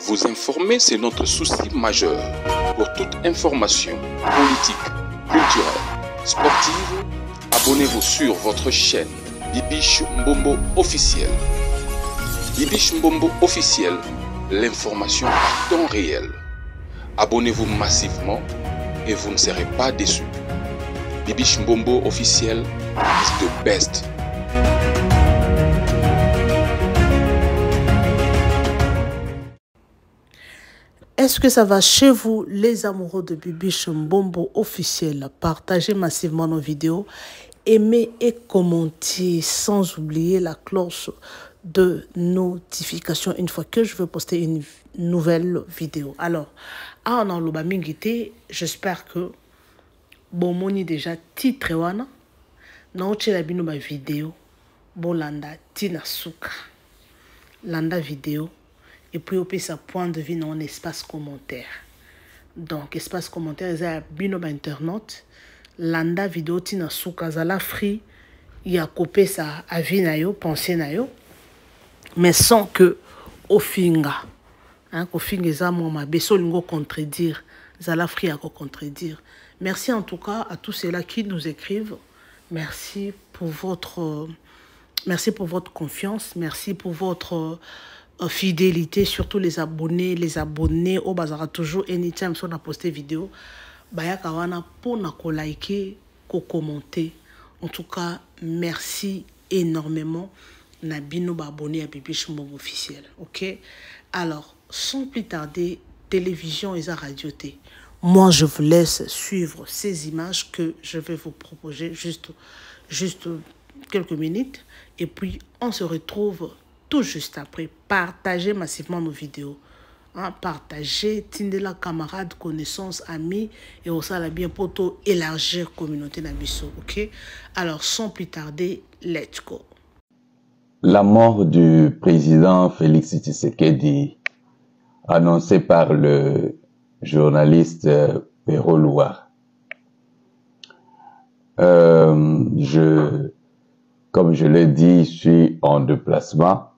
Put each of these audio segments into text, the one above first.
Vous informer, c'est notre souci majeur. Pour toute information politique, culturelle, sportive, abonnez-vous sur votre chaîne Bibiche Mbombo officiel. Bibiche Mbombo officiel, l'information à temps réel. Abonnez-vous massivement et vous ne serez pas déçus. Bibiche Mbombo officiel is the best. Est-ce que ça va chez vous, les amoureux de Bibiche Mbombo officiel? Partagez massivement nos vidéos, aimez et commentez, sans oublier la cloche de notification une fois que je veux poster une nouvelle vidéo. Alors, on a l'obamingité, j'espère que bon moni déjà titre wana na ochela bino ba vidéo bolanda tina suka landa vidéo et puis opé sa point de vue dans un espace commentaire. Donc espace commentaire za bino ba internaute landa vidéo tina suka za la free ya copé sa avis na yo pensée na yo mais sans que ofinga kofinga za mo ma beso lingo contredire za la free à contredire. Merci en tout cas à tous ceux-là qui nous écrivent. Merci pour votre confiance. Merci pour votre fidélité. Surtout les abonnés. Au bazar toujours anytime si on a posté vidéo. Baya kawana pour na ko liker, ko commenter. En tout cas, merci énormément. Nabino ba abonné à Bibiche Mbombo officiel. Ok. Alors, sans plus tarder, télévision et radio T. Moi, je vous laisse suivre ces images que je vais vous proposer juste quelques minutes. Et puis, on se retrouve tout juste après. Partagez massivement nos vidéos. Partagez, tindez-la camarades, connaissances, amis. Et aussi, la bien pour élargir la communauté d'Abisso. Ok? Alors, sans plus tarder, let's go. La mort du président Félix Tshisekedi, annoncée par le journaliste Pero Loire. Comme je l'ai dit, je suis en déplacement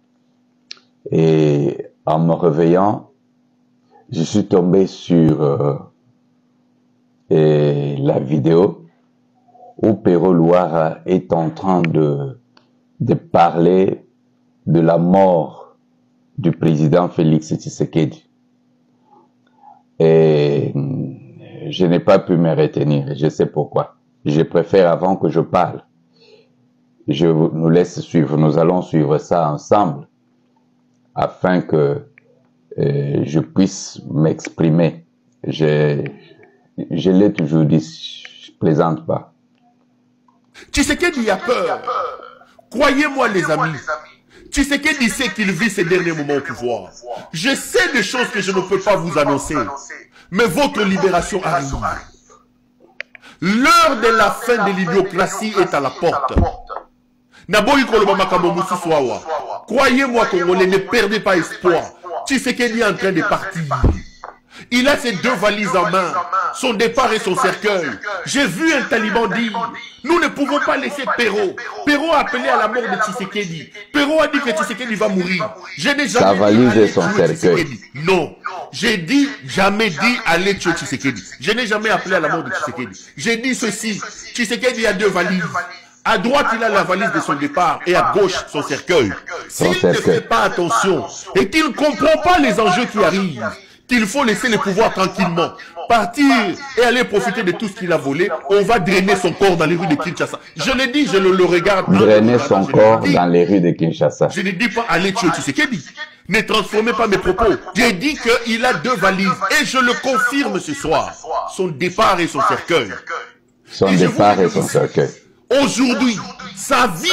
et en me réveillant, je suis tombé sur la vidéo où Pero Loire est en train de parler de la mort du président Félix Tshisekedi. Et je n'ai pas pu me retenir. Je sais pourquoi. Je préfère avant que je parle. Je nous laisse suivre. Nous allons suivre ça ensemble afin que je puisse m'exprimer. Je l'ai toujours dit, je plaisante pas. Tshisekedi a peur. Croyez-moi les amis. Tshisekedi sait qu'il vit ses derniers moments au pouvoir. Je sais des choses que je ne peux pas vous annoncer. Mais votre libération arrive. L'heure de la fin de l'idiocratie est à la porte. Croyez-moi Congolais, ne perdez pas espoir. Tshisekedi est en train de partir. Il a ses deux valises en main, son départ et son cercueil. J'ai vu un taliban dire, nous ne pouvons pas laisser Pero. Pero a appelé à la mort de Tshisekedi. Pero a dit que Tshisekedi va mourir. Je n'ai jamais sa valise dit et son cercueil. Non, j'ai jamais dit aller tuer Tshisekedi. Je n'ai jamais appelé à la mort de Tshisekedi. J'ai dit ceci, Tshisekedi a deux valises. À droite, il a la valise de son départ et à gauche, son cercueil. S'il ne fait pas attention et qu'il ne comprend pas les enjeux qui arrivent, qu'il faut laisser le pouvoir tranquillement, partir et aller profiter de tout ce qu'il a volé, on va drainer son corps dans les rues de Kinshasa. Je l'ai dit, je le regarde. Drainer son corps dans les rues de Kinshasa. Je ne dis pas aller tuer Tshisekedi. Ne transformez pas mes propos. J'ai dit qu'il a deux valises et je le confirme ce soir. Son départ et son cercueil. Son départ et son cercueil. Aujourd'hui, sa vie,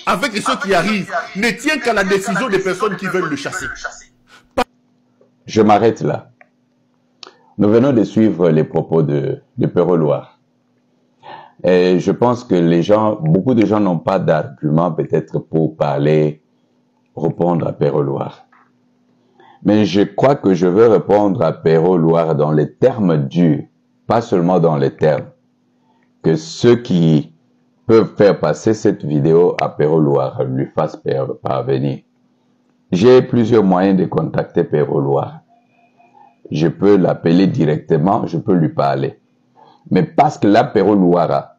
avec ceux qui arrivent, ne tient qu'à la décision des personnes qui veulent le chasser. Je m'arrête là. Nous venons de suivre les propos de Pero Loire. Et je pense que beaucoup de gens n'ont pas d'argument peut-être pour parler, répondre à Pero Loire. Mais je crois que je veux répondre à Pero Loire dans les termes durs, pas seulement dans les termes. Que ceux qui peuvent faire passer cette vidéo à Pero Loire lui fassent parvenir. J'ai plusieurs moyens de contacter Pero Loire. je peux l'appeler directement, je peux lui parler. Mais parce que là, Pero Luara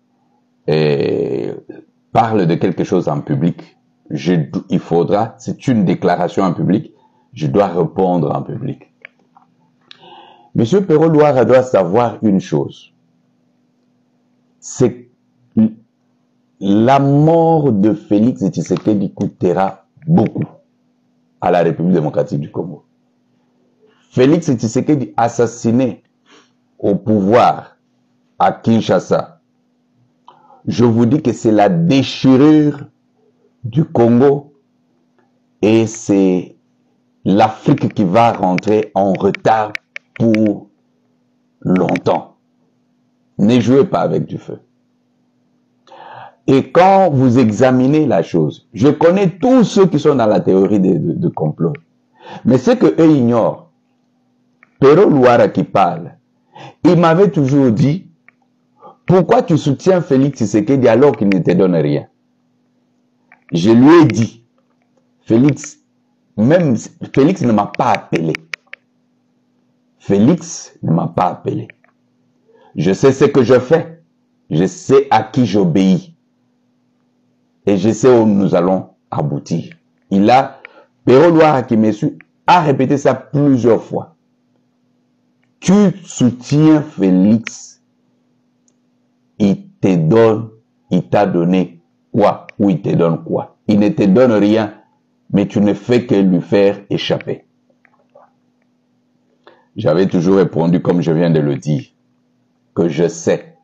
parle de quelque chose en public, il faudra, c'est une déclaration en public, je dois répondre en public. Monsieur Pero Luara doit savoir une chose, c'est que la mort de Félix Tshisekedi coûtera beaucoup à la République démocratique du Congo. Félix Tshisekedi assassiné au pouvoir à Kinshasa, je vous dis que c'est la déchirure du Congo et c'est l'Afrique qui va rentrer en retard pour longtemps. Ne jouez pas avec du feu. Et quand vous examinez la chose, je connais tous ceux qui sont dans la théorie de complot. Mais ce que eux ignorent, Pero Luara qui parle, il m'avait toujours dit, pourquoi tu soutiens Félix Tshisekedi alors qu'il ne te donne rien? Je lui ai dit, Félix ne m'a pas appelé. Félix ne m'a pas appelé. Je sais ce que je fais. Je sais à qui j'obéis. Et je sais où nous allons aboutir. Pero Luara qui me suit, a répété ça plusieurs fois. Tu soutiens Félix, il t'a donné quoi? Ou il te donne quoi? Il ne te donne rien, mais tu ne fais que lui faire échapper. J'avais toujours répondu, comme je viens de le dire, que je sais.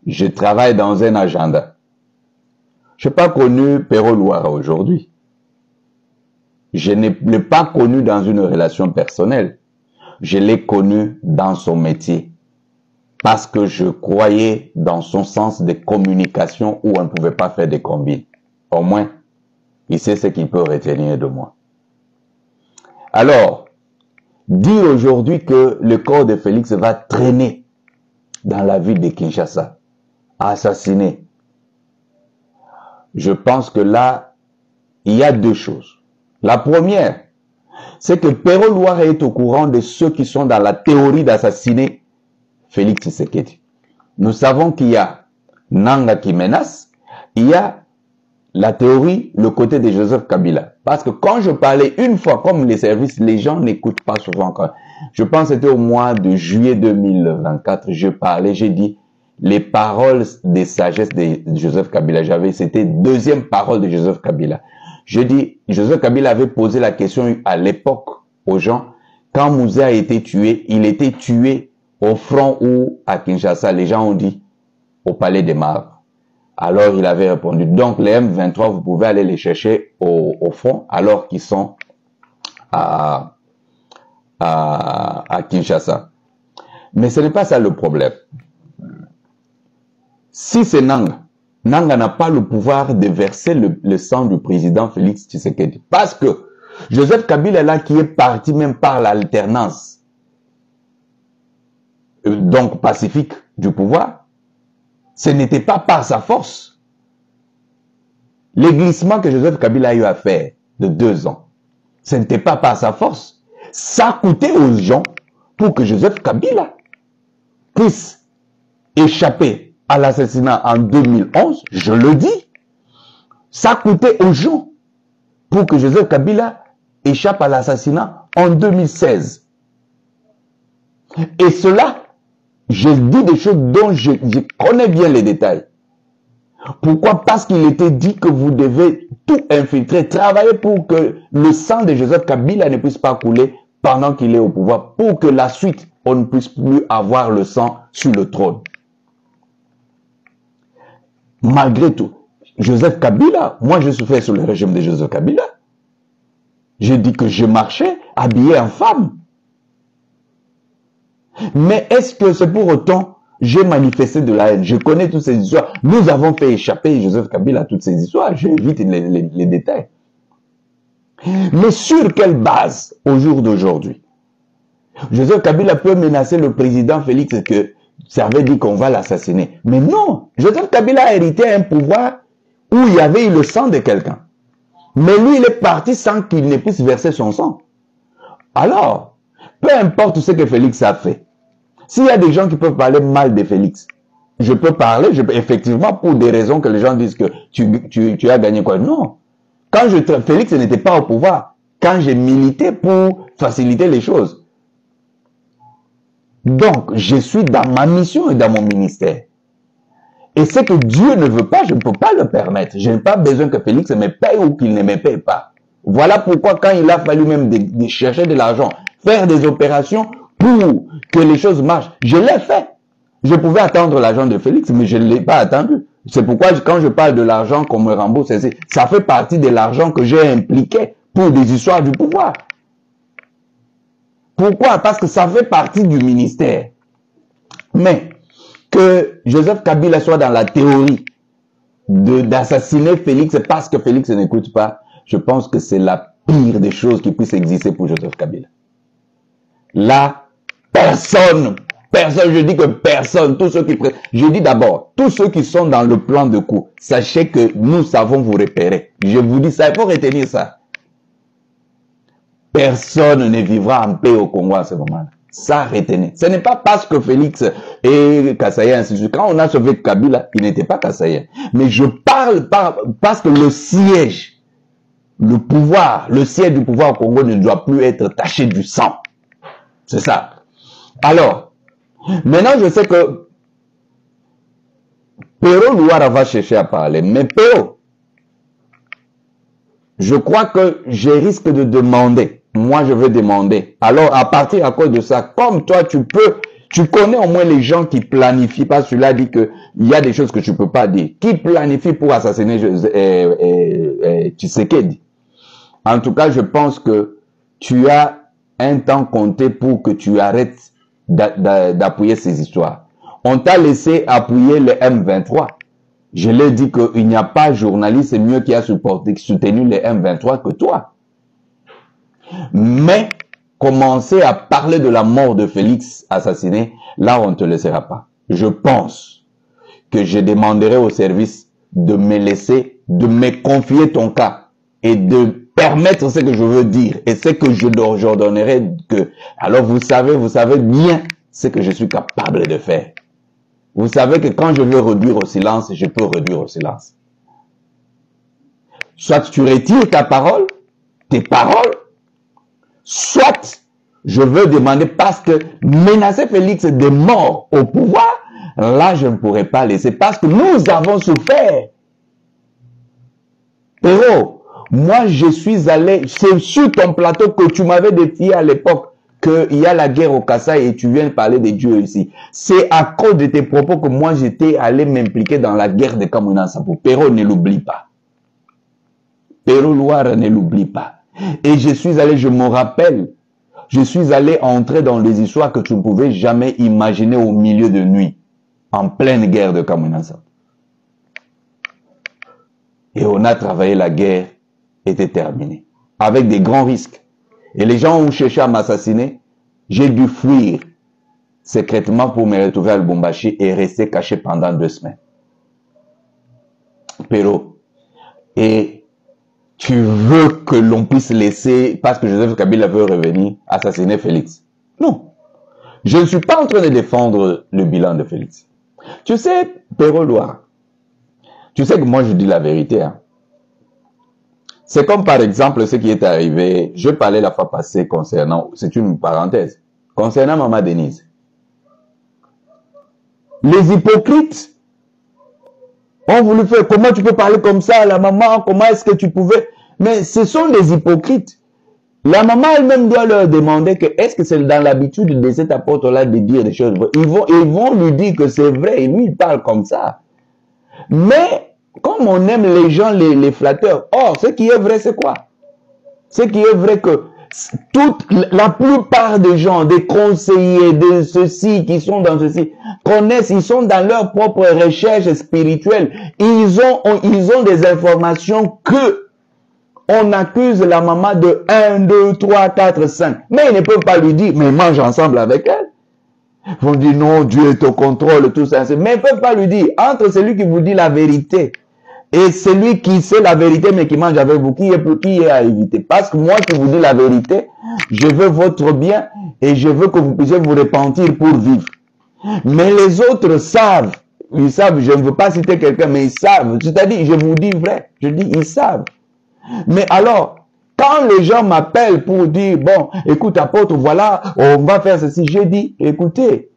Je travaille dans un agenda. Je n'ai pas connu Pero Luara aujourd'hui. Je ne l'ai pas connu dans une relation personnelle. Je l'ai connu dans son métier. Parce que je croyais dans son sens de communication où on ne pouvait pas faire des combines. Au moins, il sait ce qu'il peut retenir de moi. Alors, dire aujourd'hui que le corps de Félix va traîner dans la ville de Kinshasa, assassiné. Je pense que là, il y a deux choses. La première, c'est que Pero Luara est au courant de ceux qui sont dans la théorie d'assassiner Félix Tshisekedi. Nous savons qu'il y a Nanga qui menace, il y a la théorie, le côté de Joseph Kabila. Parce que quand je parlais une fois, comme les services, les gens n'écoutent pas souvent. Je pense que c'était au mois de juillet 2024, je parlais, j'ai dit, les paroles de sagesse de Joseph Kabila. C'était deuxième parole de Joseph Kabila. Je dis, Joseph Kabila avait posé la question à l'époque aux gens, quand Mouzé a été tué, il était tué au front ou à Kinshasa. Les gens ont dit, au palais des Marbres. Alors il avait répondu, donc les M23, vous pouvez aller les chercher au front, alors qu'ils sont à Kinshasa. Mais ce n'est pas ça le problème. Si c'est Nanga, Nanga n'a pas le pouvoir de verser le sang du président Félix Tshisekedi. Parce que Joseph Kabila est là qui est parti même par l'alternance, donc pacifique du pouvoir. Ce n'était pas par sa force. Les glissements que Joseph Kabila a eu à faire de 2 ans, ce n'était pas par sa force. Ça coûtait aux gens pour que Joseph Kabila puisse échapper à l'assassinat en 2011, je le dis. Ça coûtait aux gens pour que Joseph Kabila échappe à l'assassinat en 2016. Et cela, je dis des choses dont je connais bien les détails. Pourquoi? Parce qu'il était dit que vous devez tout infiltrer, travailler pour que le sang de Joseph Kabila ne puisse pas couler pendant qu'il est au pouvoir, pour que la suite, on ne puisse plus avoir le sang sur le trône. Malgré tout, Joseph Kabila, moi je souffrais sous le régime de Joseph Kabila. J'ai dit que je marchais habillé en femme. Mais est-ce que c'est pour autant j'ai manifesté de la haine? Je connais toutes ces histoires. Nous avons fait échapper Joseph Kabila à toutes ces histoires. J'évite les détails. Mais sur quelle base, au jour d'aujourd'hui, Joseph Kabila peut menacer le président Félix que ça veut dire qu'on va l'assassiner? Mais non, Joseph Kabila a hérité un pouvoir où il y avait eu le sang de quelqu'un. Mais lui, il est parti sans qu'il ne puisse verser son sang. Alors, peu importe ce que Félix a fait. S'il y a des gens qui peuvent parler mal de Félix, je peux parler, effectivement, pour des raisons que les gens disent que tu as gagné quoi. Non. Quand Félix n'était pas au pouvoir, quand j'ai milité pour faciliter les choses. Donc, je suis dans ma mission et dans mon ministère. Et ce que Dieu ne veut pas, je ne peux pas le permettre. Je n'ai pas besoin que Félix me paye ou qu'il ne me paye pas. Voilà pourquoi quand il a fallu même de chercher de l'argent, faire des opérations pour que les choses marchent, je l'ai fait. Je pouvais attendre l'argent de Félix, mais je ne l'ai pas attendu. C'est pourquoi quand je parle de l'argent qu'on me rembourse, ça fait partie de l'argent que j'ai impliqué pour des histoires du pouvoir. Pourquoi? Parce que ça fait partie du ministère. Mais que Joseph Kabila soit dans la théorie d'assassiner Félix parce que Félix n'écoute pas, je pense que c'est la pire des choses qui puisse exister pour Joseph Kabila. Là, personne, je dis que personne, tous ceux qui... Je dis d'abord, tous ceux qui sont dans le plan de coup, sachez que nous savons vous repérer. Je vous dis ça, il faut retenir ça. Personne ne vivra en paix au Congo à ce moment-là. Ça, retenez. Ce n'est pas parce que Félix et Kassaye, ainsi de suite. Quand on a sauvé Kabila, il n'était pas Kassaye. Mais je parle parce que le siège, le pouvoir, le siège du pouvoir au Congo ne doit plus être taché du sang. C'est ça. Alors, maintenant je sais que Pero Louara va chercher à parler. Mais Pero, je crois que je risque de demander. Moi, je vais demander. Alors, à partir à cause de ça, comme toi, tu connais au moins les gens qui planifient, parce que celui-là dit que il y a des choses que tu peux pas dire. Qui planifie pour assassiner Tshisekedi? En tout cas, je pense que tu as un temps compté pour que tu arrêtes d'appuyer ces histoires. On t'a laissé appuyer le M23. Je l'ai dit qu'il n'y a pas journaliste mieux qui a soutenu le M23 que toi. Mais commencer à parler de la mort de Félix assassiné, là on ne te laissera pas. Je pense que je demanderai au service de me laisser, de me confier ton cas et de permettre ce que je veux dire et ce que j'ordonnerai que... Alors vous savez bien ce que je suis capable de faire. Vous savez que quand je veux réduire au silence, je peux réduire au silence. Soit tu retires tes paroles, soit je veux demander parce que menacer Félix de mort au pouvoir, là je ne pourrais pas laisser parce que nous avons souffert. Pero, moi je suis allé, c'est sur ton plateau que tu m'avais défié à l'époque qu'il y a la guerre au Kasaï et tu viens parler de Dieu ici. C'est à cause de tes propos que moi j'étais allé m'impliquer dans la guerre de Kamuna Sapo. Pero ne l'oublie pas. Pero Louara ne l'oublie pas. Et je suis allé, je me rappelle, je suis allé entrer dans les histoires que tu ne pouvais jamais imaginer au milieu de nuit, en pleine guerre de Kamuna Sapo. Et on a travaillé, la guerre était terminée, avec des grands risques. Et les gens ont cherché à m'assassiner. J'ai dû fuir secrètement pour me retrouver à Lubumbashi et rester caché pendant 2 semaines. Pero, et tu veux que l'on puisse laisser, parce que Joseph Kabila veut revenir, assassiner Félix? Non. Je ne suis pas en train de défendre le bilan de Félix. Tu sais, Pero Louara, tu sais que moi je dis la vérité, hein. C'est comme par exemple ce qui est arrivé, je parlais la fois passée concernant, c'est une parenthèse, concernant Maman Denise. Les hypocrites ont voulu faire, comment tu peux parler comme ça à la maman, comment est-ce que tu pouvais, mais ce sont des hypocrites. La maman elle-même doit leur demander que est-ce que c'est dans l'habitude de cet apôtre-là de dire des choses. Ils vont lui dire que c'est vrai, et lui il parle comme ça. Mais comme on aime les gens, les flatteurs, or, ce qui est vrai, c'est quoi? Ce qui est vrai que la plupart des gens, des conseillers, de ceux-ci, qui sont dans ceci, connaissent, ils sont dans leur propre recherche spirituelle. Ils ont des informations que on accuse la maman de 1, 2, 3, 4, 5. Mais ils ne peuvent pas lui dire, mais mange ensemble avec elle. Ils vont dire, non, Dieu est au contrôle, tout ça. Mais ils ne peuvent pas lui dire, entre celui qui vous dit la vérité et celui qui sait la vérité mais qui mange avec vous, qui est à éviter. Parce que moi qui vous dis la vérité, je veux votre bien et je veux que vous puissiez vous repentir pour vivre. Mais les autres savent, ils savent, je ne veux pas citer quelqu'un, mais ils savent. C'est-à-dire, je vous dis vrai, je dis, ils savent. Mais alors, quand les gens m'appellent pour dire, bon, écoute, apôtre, voilà, on va faire ceci, j'ai dit, écoutez,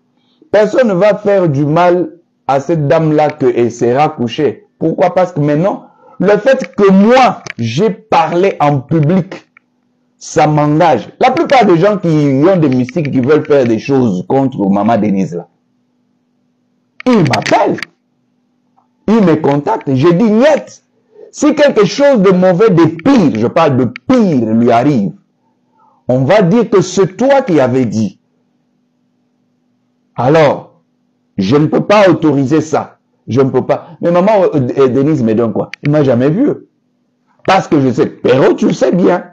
personne ne va faire du mal à cette dame-là qu'elle sera couchée. Pourquoi? Parce que maintenant, le fait que moi, j'ai parlé en public, ça m'engage. La plupart des gens qui ont des mystiques qui veulent faire des choses contre Maman Denise, là, ils m'appellent, ils me contactent, je dis, niet. Si quelque chose de mauvais, de pire, je parle de pire, lui arrive, on va dire que c'est toi qui avais dit. Alors, je ne peux pas autoriser ça. Je ne peux pas. Mais maman Denise me donne quoi? Il m'a jamais vu. Parce que je sais, Perrault, tu sais bien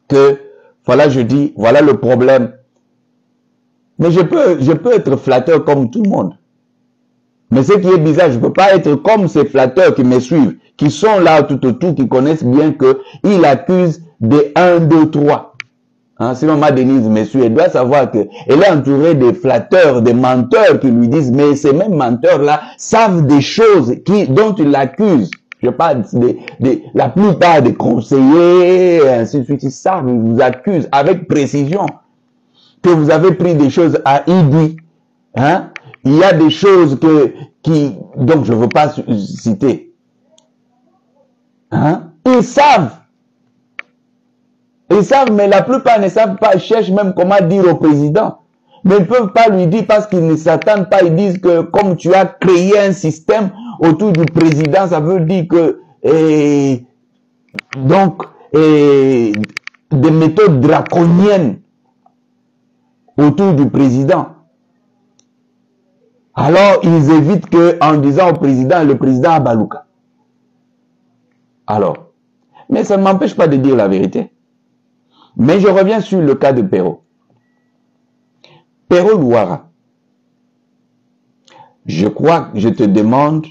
que, voilà, je dis, voilà le problème. Mais je peux être flatteur comme tout le monde. Mais ce qui est bizarre, je ne peux pas être comme ces flatteurs qui me suivent, qui sont là tout autour, qui connaissent bien qu'il accuse des 1, 2, 3. Hein, si Maman Denise me suit, elle doit savoir qu'elle est entourée de flatteurs, de menteurs qui lui disent, mais ces mêmes menteurs-là savent des choses dont ils l'accusent. Je parle la plupart des conseillers, ainsi de suite, ils savent, ils vous accusent avec précision que vous avez pris des choses à Ibi. Hein? Il y a des choses donc je ne veux pas citer. Hein? Ils savent, mais la plupart ne savent pas, ils cherchent même comment dire au président. Mais ils ne peuvent pas lui dire parce qu'ils ne s'attendent pas, ils disent que comme tu as créé un système autour du président, ça veut dire que, des méthodes draconiennes autour du président. Alors, ils évitent en disant au président, le président a Balouka. Alors, mais ça ne m'empêche pas de dire la vérité. Mais je reviens sur le cas de Perrault. Perrault Louara, je crois que je te demande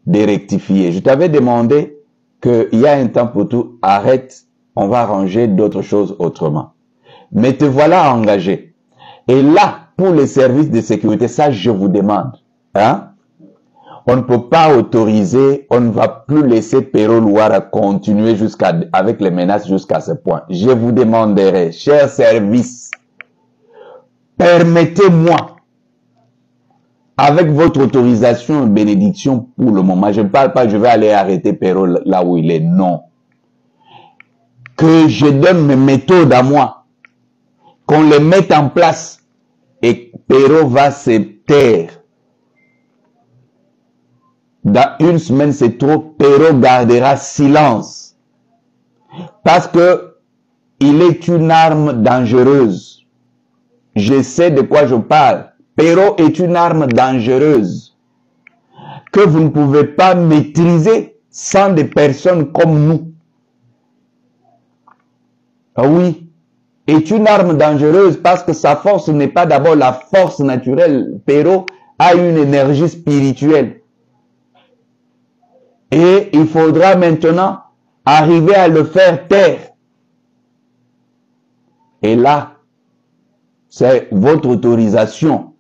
de rectifier. Je t'avais demandé qu'il y a un temps pour tout, arrête, on va arranger d'autres choses autrement. Mais te voilà engagé. Et là, pour les services de sécurité, ça je vous demande, hein? On ne peut pas autoriser, on ne va plus laisser Perrault Louara continuer avec les menaces jusqu'à ce point. Je vous demanderai, chers services, permettez-moi, avec votre autorisation et bénédiction pour le moment, je ne parle pas, je vais aller arrêter Perrault là où il est, non. Que je donne mes méthodes à moi, qu'on les mette en place et Perrault va se taire. Dans une semaine, c'est trop, Perrault gardera silence. Parce que il est une arme dangereuse. Je sais de quoi je parle. Perrault est une arme dangereuse que vous ne pouvez pas maîtriser sans des personnes comme nous. Ah oui, est une arme dangereuse parce que sa force n'est pas d'abord la force naturelle. Perrault a une énergie spirituelle. Et il faudra maintenant arriver à le faire taire. Et là, c'est votre autorisation.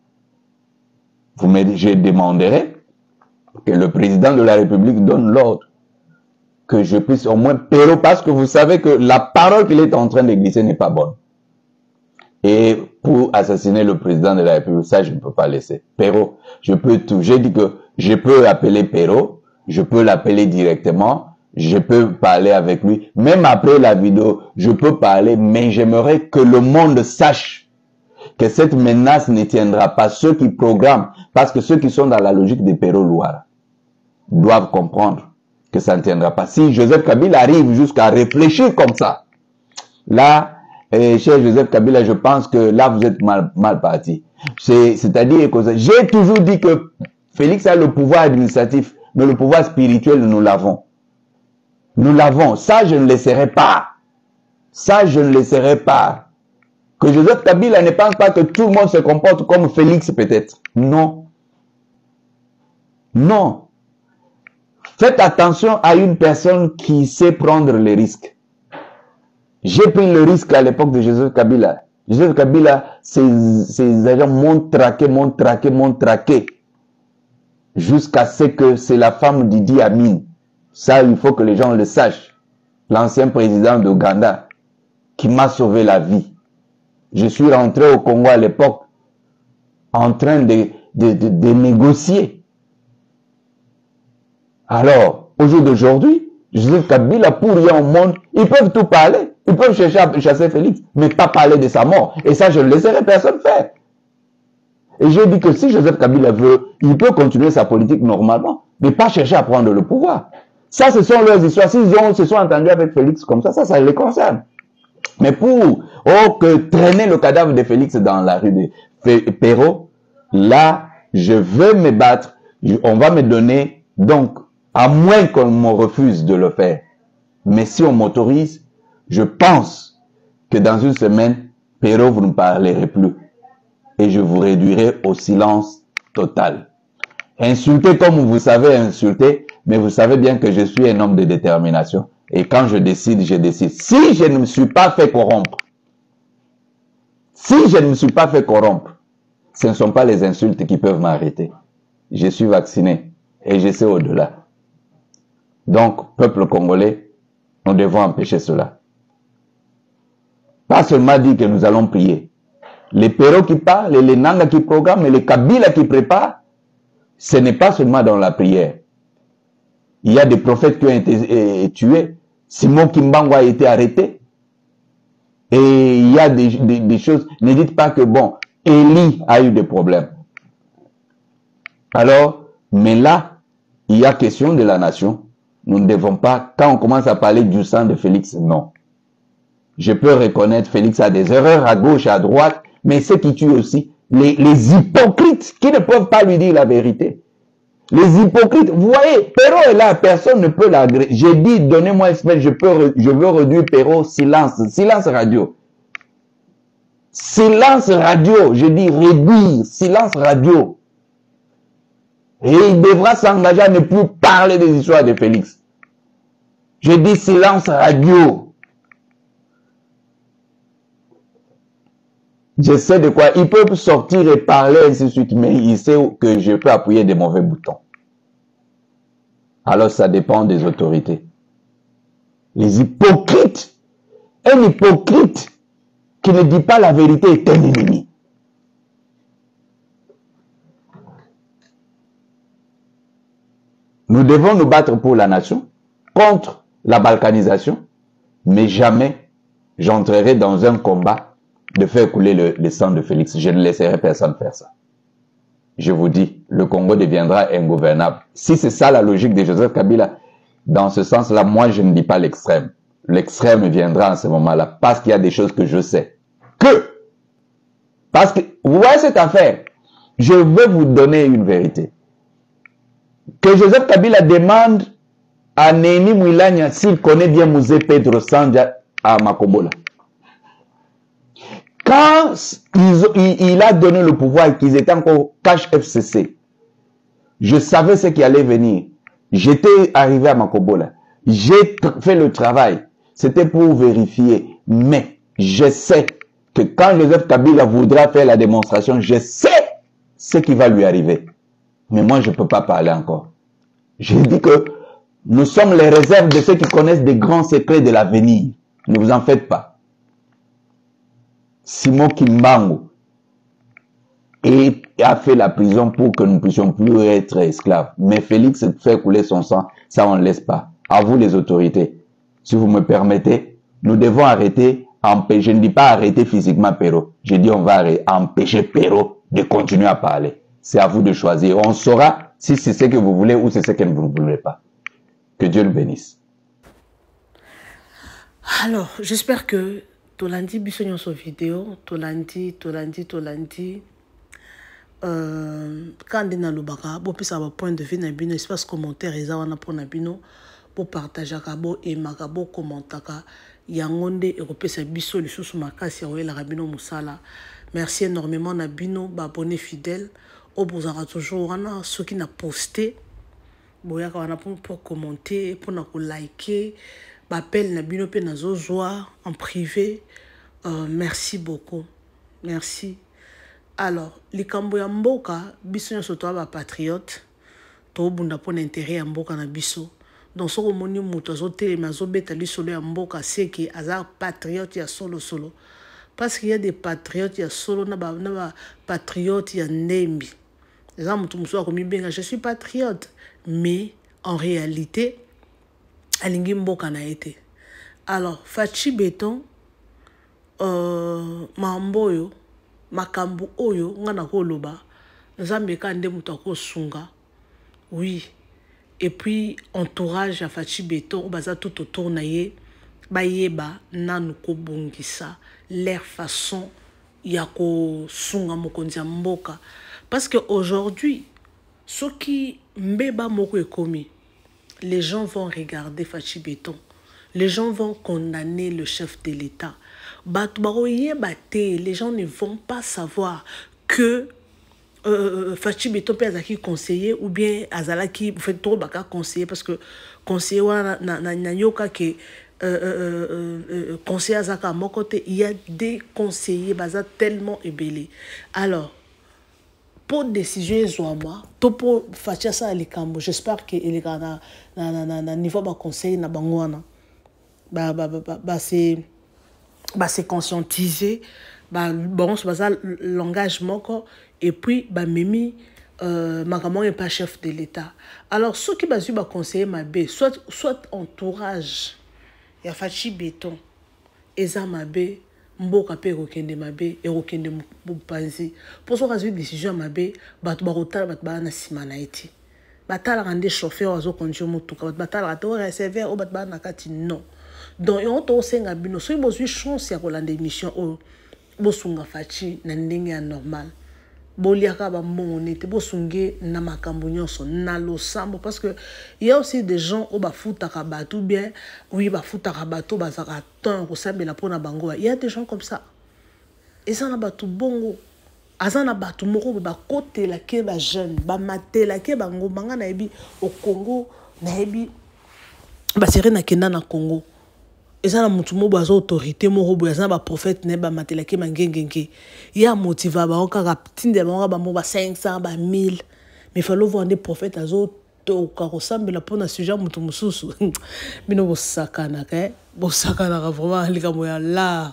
Je demanderai que le président de la République donne l'ordre. Que je puisse au moins Perrault, parce que vous savez que la parole qu'il est en train de glisser n'est pas bonne. Et pour assassiner le président de la République, ça je ne peux pas laisser. Perrault, je peux tout. J'ai dit que je peux appeler Perrault. Je peux l'appeler directement, je peux parler avec lui. Même après la vidéo, je peux parler, mais j'aimerais que le monde sache que cette menace ne tiendra pas. Ceux qui programment, parce que ceux qui sont dans la logique de Perrault Louara doivent comprendre que ça ne tiendra pas. Si Joseph Kabila arrive jusqu'à réfléchir comme ça, là, cher Joseph Kabila, je pense que là, vous êtes mal parti. C'est-à-dire que j'ai toujours dit que Félix a le pouvoir administratif, mais le pouvoir spirituel, nous l'avons. Nous l'avons. Ça, je ne laisserai pas. Ça, je ne laisserai pas. Que Joseph Kabila ne pense pas que tout le monde se comporte comme Félix, peut-être. Non. Non. Faites attention à une personne qui sait prendre les risques. J'ai pris le risque à l'époque de Joseph Kabila. Joseph Kabila, ses agents m'ont traqué. Jusqu'à ce que c'est la femme d'Idi Amin. Ça, il faut que les gens le sachent. L'ancien président d'Ouganda, qui m'a sauvé la vie. Je suis rentré au Congo à l'époque, en train de négocier. Alors, au jour d'aujourd'hui, Joseph Kabila, pour rien au monde, ils peuvent tout parler. Ils peuvent chercher à chasser Félix, mais pas parler de sa mort. Et ça, je ne laisserai personne faire. Et j'ai dit que si Joseph Kabila veut, il peut continuer sa politique normalement, mais pas chercher à prendre le pouvoir. Ça, ce sont leurs histoires. S'ils se sont entendus avec Félix comme ça les concerne. Mais pour que traîner le cadavre de Félix dans la rue de Perrault, là, je veux me battre. On va me donner, donc, à moins qu'on me refuse de le faire. Mais si on m'autorise, je pense que dans une semaine, Perrault, vous ne parlerez plus. Et je vous réduirai au silence total. Insulter comme vous savez insulter, mais vous savez bien que je suis un homme de détermination. Et quand je décide, je décide. Si je ne me suis pas fait corrompre, ce ne sont pas les insultes qui peuvent m'arrêter. Je suis vacciné et je sais au-delà. Donc, peuple congolais, nous devons empêcher cela. Pas seulement dire que nous allons prier. Les Perrault qui parlent, les Nanga qui programment, et les Kabila qui préparent, ce n'est pas seulement dans la prière. Il y a des prophètes qui ont été tués. Simon Kimbangu a été arrêté. Et il y a des choses. Ne dites pas que bon, Élie a eu des problèmes. Alors, mais là, il y a question de la nation. Nous ne devons pas, quand on commence à parler du sang de Félix, non. Je peux reconnaître Félix a des erreurs à gauche, à droite, mais ce qui tue aussi, les hypocrites qui ne peuvent pas lui dire la vérité. Les hypocrites, vous voyez, Perrault est là, personne ne peut l'agréer. J'ai dit, donnez-moi espèce, je veux réduire Perrault, silence radio. Silence radio, je dis réduire, silence radio. Et il devra s'engager à ne plus parler des histoires de Félix. Je dis silence radio. Je sais de quoi. Il peut sortir et parler ainsi de suite, mais il sait que je peux appuyer des mauvais boutons. Alors ça dépend des autorités. Les hypocrites. Un hypocrite qui ne dit pas la vérité est un ennemi. Nous devons nous battre pour la nation, contre la balkanisation, mais jamais j'entrerai dans un combat de faire couler le sang de Félix. Je ne laisserai personne faire ça. Je vous dis, le Congo deviendra ingouvernable. Si c'est ça la logique de Joseph Kabila, dans ce sens-là, moi je ne dis pas l'extrême. L'extrême viendra en ce moment-là, parce qu'il y a des choses que je sais. Parce que, vous voyez cette affaire, je veux vous donner une vérité. Que Joseph Kabila demande à Néni Mouilania s'il connaît bien Mouzé Pedro Sandja à Makobola. Quand il a donné le pouvoir et qu'ils étaient encore cash FCC, je savais ce qui allait venir. J'étais arrivé à Makobola. J'ai fait le travail. C'était pour vérifier. Mais je sais que quand Joseph Kabila voudra faire la démonstration, je sais ce qui va lui arriver. Mais moi, je ne peux pas parler encore. J'ai dit que nous sommes les réserves de ceux qui connaissent des grands secrets de l'avenir. Ne vous en faites pas. Simon Kimbangu a fait la prison pour que nous ne puissions plus être esclaves. Mais Félix fait couler son sang, ça on ne laisse pas. À vous les autorités. Si vous me permettez, nous devons arrêter, je ne dis pas arrêter physiquement Perrault. Je dis on va empêcher Perrault de continuer à parler. C'est à vous de choisir. On saura si c'est ce que vous voulez ou c'est ce que vous ne voulez pas. Que Dieu le bénisse. Alors, j'espère que Tolandi bisogno sur vidéo, Tolandi. Quand on a le baga, bon puis ça va point de vue na bino, espace commentaire et ça on a pour na bino, pour partager kabo et magabo commentaka, yangonde et repesa biso les sous makasi ya la rabino musala. Merci énormément na bino, abonnés fidèles, au bozara toujours on a ceux qui n'a posté, boya ka on a pour commenter, pour na liker. appel na bino pe nazo joie en privé. Merci beaucoup. Merci. Alors, likambo ya mboka biso nyoso to ba patriote to bunda pona intérêt ya mboka na biso. Donc soko moni muto azotelema azobeta lisolo ya mboka seki aza patriote ya solo solo. Parce qu'il y a des patriotes ya solo na ba patriote ya ndembi. Les gens mutu muso akomi benga je suis patriote, mais en réalité alingi mboka na été. Alors Fachi Béton mamboyo makambu oyo ngana ko loba nzambe ka nde mutu akosunga. Oui. Et puis entourage à Fachi Béton baza tout autour na ye bayeba nanu ko bongisa leur façon ya ko sunga mokonzi ya mboka. Parce que aujourd'hui ceux qui mbeba moko ekomi, les gens vont regarder Fachi Béton, les gens vont condamner le chef de l'État. Les gens ne vont pas savoir que Fachi Béton peut être conseiller ou bien Azalaki fait trop baka conseiller parce que conseiller na yoka que conseiller Azaka à mon côté il y a des conseillers baza tellement ébélés. Alors pour décision zoama to pour Fachi ça les cambo j'espère que il est na niveau ba conseil na bangwana c'est conscientiser bon c'est l'engagement et puis mimi makamon est pas chef de l'État. Alors ceux qui basu ba conseiller mabe soit entourage ya Fachi Béton eza mabe mboka pe kokende mabe e kokende bupanzi pour so kazu décision mabe batu ba rotala batu ba na sima na eti batala rende chauffeur azo conduire motuka batala to receveur o batu ba na kati non. Donc on to senga bino so bozwi chance ya kolanda émission o bosunga Fachi na ndenge ya normal boliaka ba mbongo nete bosunge na makambo nyonso na losambo parce que il y a aussi des gens au bafuta kabatu bien oui bafuta kabato bazaka temps ko sambela pona bango. Il y a des gens comme ça et ça na batu bongo azana batu moko ba côté la ke ba jeune ba matela ke bango banga na ebi au Congo na ebi ba serena kenda na Congo. Et ça, mutu mo bazo autorité mo robo ya ba prophète ne ba matela ke mangengenge ya motiva ba oka raptinde ba mo ba 500 ba 1000 mais fallo voir des prophètes azo to ka ressemble pona sujet mutu mususu bino bo sakana vraiment likamo ya là.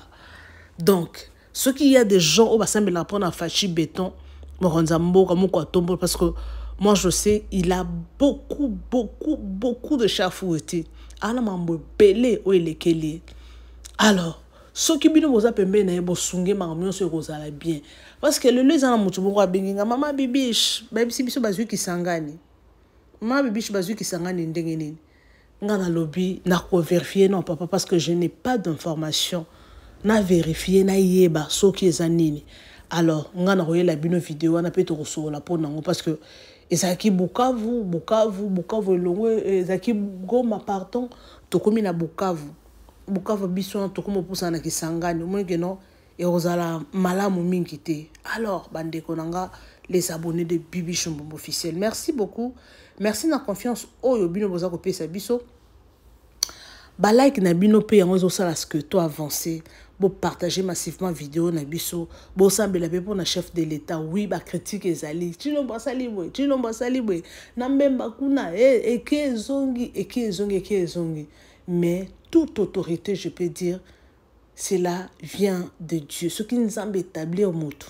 Donc ce qu'il y a des gens au bassemble la pona Fachi Béton moronza mboka mo kwa tombo parce que moi je sais il a beaucoup de chafoueté. Alors, ce qui bino boza pembe na yebo sunge makamyo so kozala bien parce que le leza na mutu moko abenginga mama bibish babisi biso bazwi kisangani mama bibish bazwi kisangani ndenge nini ngana lobby na ko vérifier non papa parce que je n'ai pas d'information na vérifier na yeba so ki ezanini. Alors ngana royela bino vidéo na pe to kosola pona ngo parce que ezaki Bukavu longue ezaki Goma pardon to komi na Bukavu biso to komo pusa na Kisangani mo que non et ozala malamu mingi te. Alors bande konanga les abonnés de Bibi Mbombo officiel, merci beaucoup, merci na confiance oyo bino boza ko pesa biso ba like na bino pe yango zo sala ce que toi avancer bo partager massivement vidéo na biso bo sambela pe pour na chef de l'État. Oui ba critique ezali chilomba salibwe na mbemba kuna ekezongi mais toute autorité je peux dire cela vient de Dieu. Ce qui nous a établi au mutu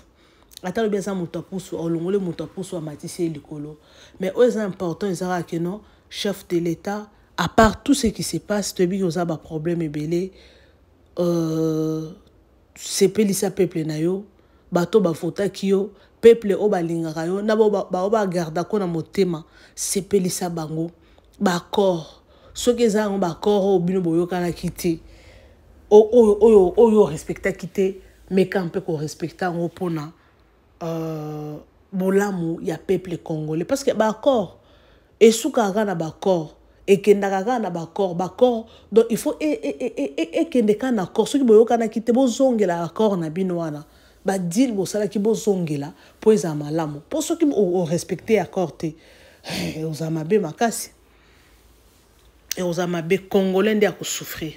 ata bien ça mutu pousso olongole mutu pousso amatisi likolo mais c'est important ezara que non chef de l'État à part tout ce qui se passe tu bi oza ba problème ebele c'est pelisa peuple na yo bato ba vota kiyo peuple o balingaka yo na ba garda ko na motema c'est pelisa bango ba corps ce que za ba corps o bino boyoka na kiti oyo respecta kité mais quand peut ko respecta ngo pona bolamu ya peuple congolais parce que ba corps et soukara na ba corps et kendaka na ba corps donc il faut et kendeka na corps soki boyoka na kité bozongela corps na bino wana ba deal bo sala ki bozongela po eza malamu pour soki o respecter accord te ozama be makasi. et aux amabé congolais à souffrir.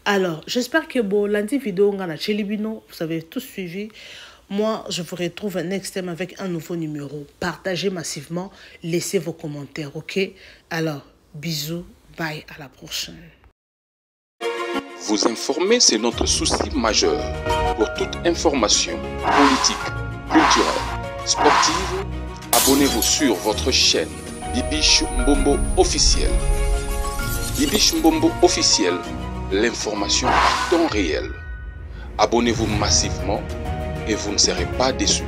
Alors, j'espère que bon, lundi vidéo, on a Chelibino, vous avez tous suivi. Moi, je vous retrouve next time avec un nouveau numéro. Partagez massivement, laissez vos commentaires, ok? Alors, bisous, bye, à la prochaine. Vous informer, c'est notre souci majeur. Pour toute information politique, culturelle, sportive, abonnez-vous sur votre chaîne Bibiche Mbombo officiel. Bibiche Mbombo officiel, l'information à temps réel. Abonnez-vous massivement et vous ne serez pas déçus.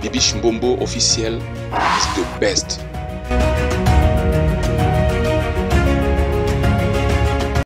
Bibiche Mbombo officiel is the best.